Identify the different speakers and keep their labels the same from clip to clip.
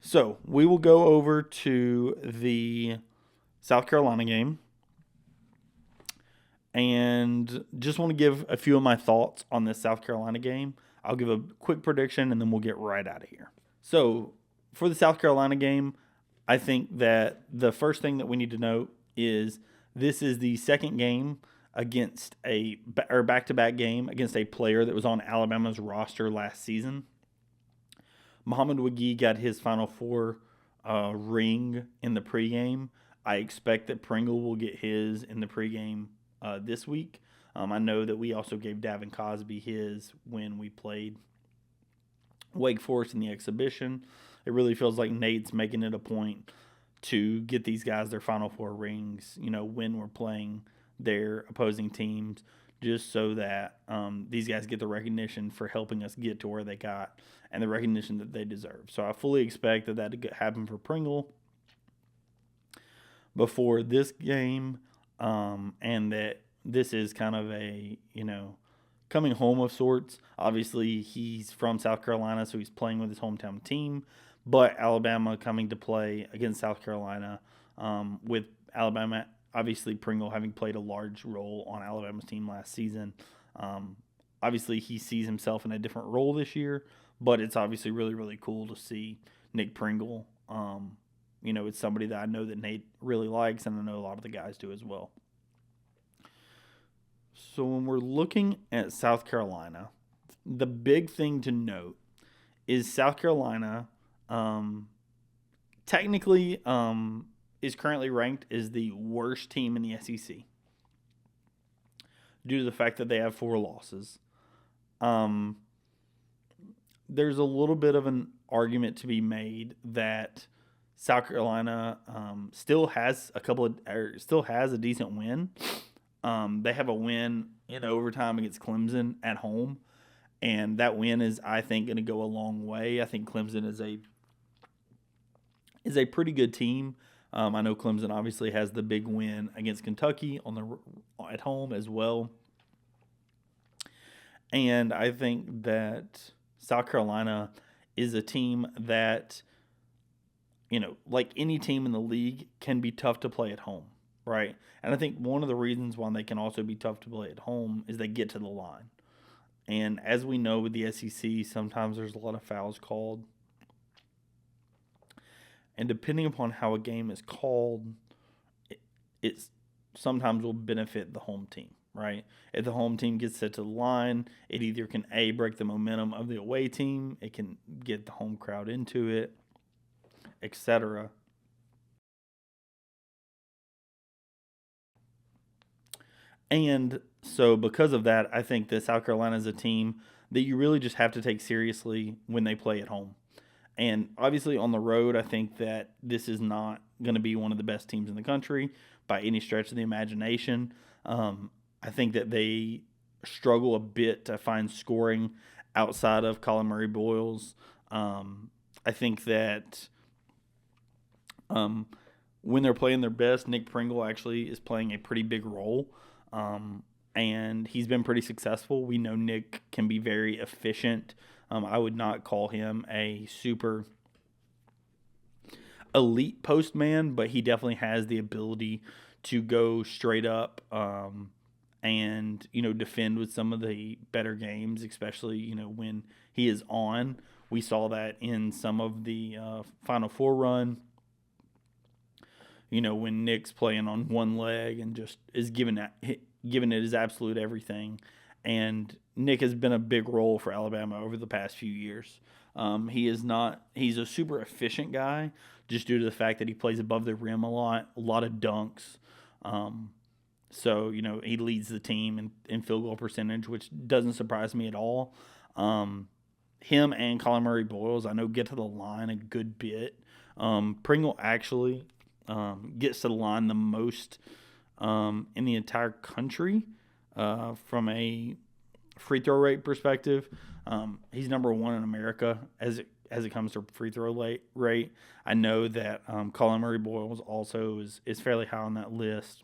Speaker 1: So we will go over to the South Carolina game and just want to give a few of my thoughts on this South Carolina game. I'll give a quick prediction and then we'll get right out of here. So for the South Carolina game, I think that the first thing that we need to note is this is the second game against or back-to-back game against a player that was on Alabama's roster last season. Muhammad Wagee got his Final Four ring in the pregame. I expect that Pringle will get his in the pregame this week. I know that we also gave Davin Cosby his when we played Wake Forest in the exhibition. It really feels like Nate's making it a point to get these guys their Final Four rings, when we're playing their opposing teams, just so that these guys get the recognition for helping us get to where they got and the recognition that they deserve. So I fully expect that to happen for Pringle before this game, and that this is kind of a, coming home of sorts. Obviously, he's from South Carolina, so he's playing with his hometown team, but Alabama coming to play against South Carolina, with Alabama, obviously Pringle having played a large role on Alabama's team last season. Obviously, he sees himself in a different role this year, but it's obviously really, really cool to see Nick Pringle. It's somebody that I know that Nate really likes, and I know a lot of the guys do as well. So when we're looking at South Carolina, the big thing to note is South Carolina technically is currently ranked as the worst team in the SEC due to the fact that they have 4 losses. There's a little bit of an argument to be made that South Carolina still has a decent win. They have a win in overtime against Clemson at home, and that win is, I think, going to go a long way. I think Clemson is a pretty good team. I know Clemson obviously has the big win against Kentucky at home as well, and I think that South Carolina is a team that, like any team in the league, can be tough to play at home, right? And I think one of the reasons why they can also be tough to play at home is they get to the line. And as we know with the SEC, sometimes there's a lot of fouls called. And depending upon how a game is called, it sometimes will benefit the home team, right? If the home team gets set to the line, it either can break the momentum of the away team, it can get the home crowd into it, etc. And so because of that, I think that South Carolina is a team that you really just have to take seriously when they play at home. And obviously on the road, I think that this is not going to be one of the best teams in the country by any stretch of the imagination. I think that they struggle a bit to find scoring outside of Colin Murray Boyles. I think that when they're playing their best, Nick Pringle actually is playing a pretty big role. And he's been pretty successful. We know Nick can be very efficient. I would not call him a super elite postman, but he definitely has the ability to go straight up and defend with some of the better games, especially when he is on. We saw that in some of the Final Four run. When Nick's playing on one leg and just is giving it his absolute everything. And Nick has been a big role for Alabama over the past few years. He's a super efficient guy just due to the fact that he plays above the rim a lot of dunks. So, he leads the team in field goal percentage, which doesn't surprise me at all. Him and Colin Murray Boyles, I know, get to the line a good bit. Pringle actually gets to the line the most in the entire country from a free throw rate perspective. He's number 1 in America as it comes to free throw rate. I know that Colin Murray Boyles also is fairly high on that list.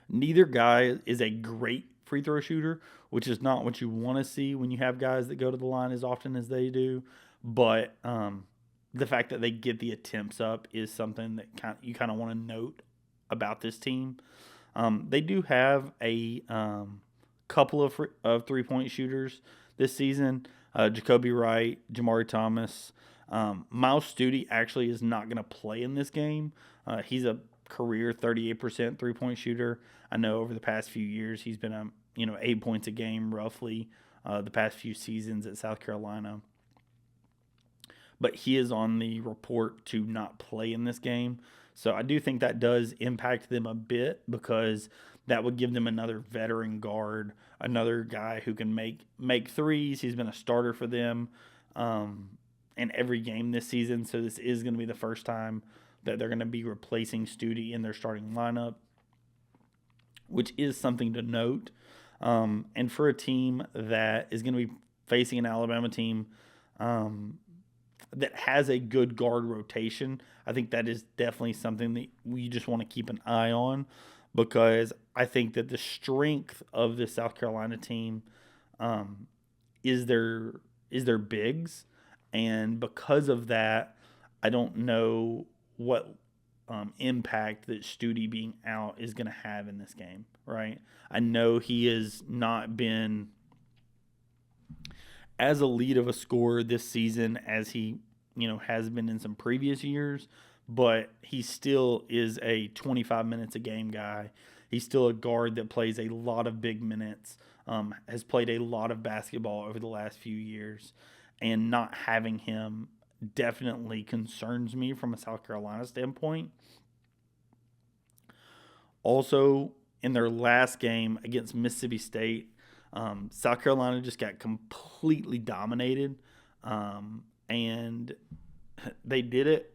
Speaker 1: Neither guy is a great free throw shooter, which is not what you want to see when you have guys that go to the line as often as they do. But the fact that they get the attempts up is something that you kind of want to note about this team. They do have a couple of 3-point shooters this season. Jacoby Wright, Jamari Thomas. Miles Studi actually is not going to play in this game. He's a career 38% 3-point shooter. I know over the past few years he's been 8 points a game roughly the past few seasons at South Carolina. But he is on the report to not play in this game. So I do think that does impact them a bit, because that would give them another veteran guard, another guy who can make threes. He's been a starter for them in every game this season. So this is going to be the first time that they're going to be replacing Studi in their starting lineup, which is something to note. And for a team that is going to be facing an Alabama team that has a good guard rotation, I think that is definitely something that we just want to keep an eye on, because I think that the strength of the South Carolina team is their bigs, and because of that, I don't know what impact that Studi being out is going to have in this game, right? I know he has not been as elite of a scorer this season as he, has been in some previous years, but he still is a 25 minutes a game guy. He's still a guard that plays a lot of big minutes, has played a lot of basketball over the last few years, and not having him definitely concerns me from a South Carolina standpoint. Also, in their last game against Mississippi State, South Carolina just got completely dominated, and they did it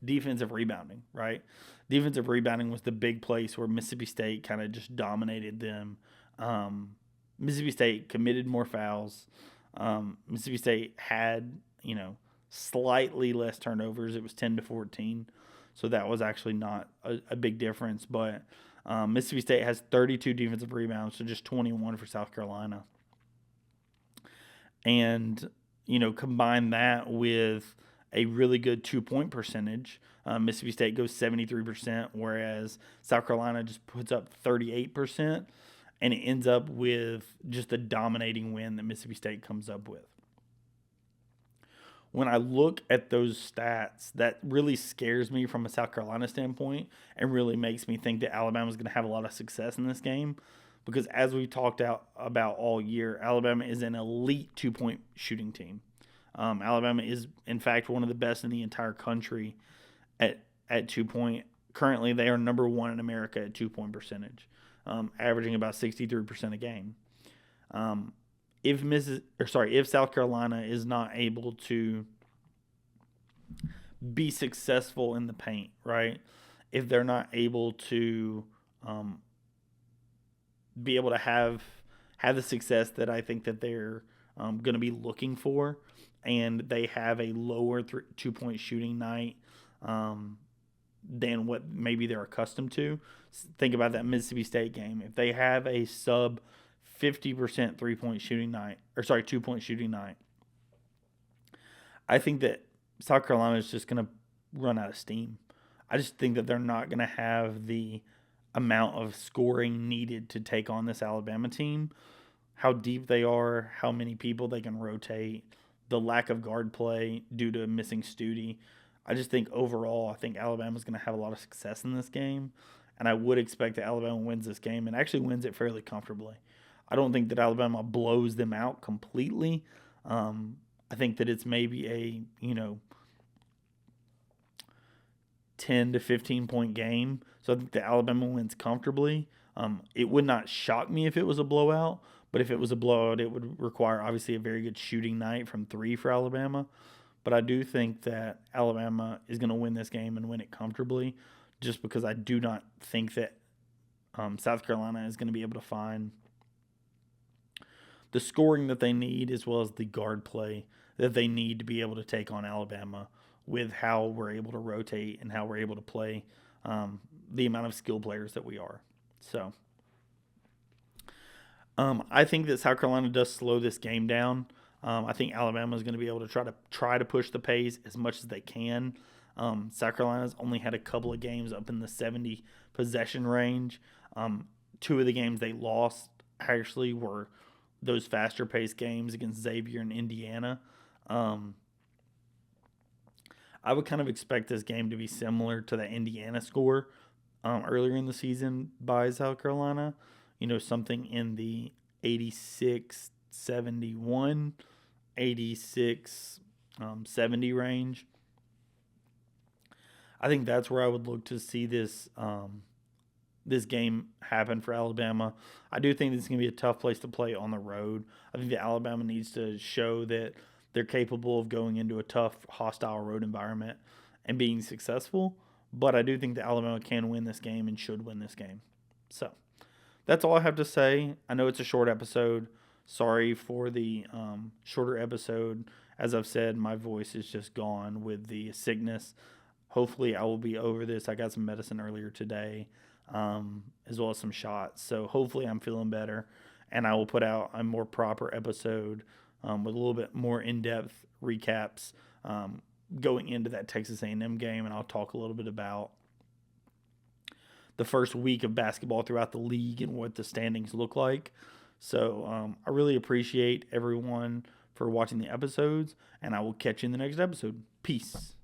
Speaker 1: defensive rebounding, right? Defensive rebounding was the big place where Mississippi State kind of just dominated them. Mississippi State committed more fouls. Mississippi State had, slightly less turnovers. It was 10-14, so that was actually not a big difference, but Mississippi State has 32 defensive rebounds, so just 21 for South Carolina. And, combine that with a really good 2-point percentage. Mississippi State goes 73%, whereas South Carolina just puts up 38%, and it ends up with just a dominating win that Mississippi State comes up with. When I look at those stats, that really scares me from a South Carolina standpoint, and really makes me think that Alabama is going to have a lot of success in this game, because as we talked about all year, Alabama is an elite 2-point shooting team. Alabama is, in fact, one of the best in the entire country at 2-point. Currently, they are number one in America at 2-point percentage, averaging about 63% a game. If South Carolina is not able to be successful in the paint, right? If they're not able to be able to have the success that I think that they're going to be looking for, and they have a lower 2-point shooting night than what maybe they're accustomed to. Think about that Mississippi State game. If they have a sub 50% 2-point shooting night, I think that South Carolina is just going to run out of steam. I just think that they're not going to have the amount of scoring needed to take on this Alabama team. How deep they are, how many people they can rotate, the lack of guard play due to missing Studi. I just think overall, I think Alabama's going to have a lot of success in this game, and I would expect that Alabama wins this game and actually wins it fairly comfortably. I don't think that Alabama blows them out completely. I think that it's maybe a 10 to 15 point game. So I think that Alabama wins comfortably. It would not shock me if it was a blowout, but if it was a blowout, it would require obviously a very good shooting night from 3 for Alabama. But I do think that Alabama is going to win this game and win it comfortably, just because I do not think that South Carolina is going to be able to find the scoring that they need, as well as the guard play that they need to be able to take on Alabama, with how we're able to rotate and how we're able to play the amount of skill players that we are. So I think that South Carolina does slow this game down. I think Alabama is going to be able to try to push the pace as much as they can. South Carolina's only had a couple of games up in the 70 possession range. Two of the games they lost actually were those faster paced games against Xavier and Indiana. I would kind of expect this game to be similar to the Indiana score earlier in the season by South Carolina. Something in the 86-71, 86-70 range. I think that's where I would look to see this this game happen for Alabama. I do think this is going to be a tough place to play on the road. I think that Alabama needs to show that they're capable of going into a tough, hostile road environment and being successful. But I do think that Alabama can win this game and should win this game. So that's all I have to say. I know it's a short episode. Sorry for the shorter episode. As I've said, my voice is just gone with the sickness. Hopefully, I will be over this. I got some medicine earlier today, as well as some shots. So hopefully, I'm feeling better, and I will put out a more proper episode with a little bit more in-depth recaps going into that Texas A&M game, and I'll talk a little bit about the first week of basketball throughout the league and what the standings look like. So I really appreciate everyone for watching the episodes, and I will catch you in the next episode. Peace.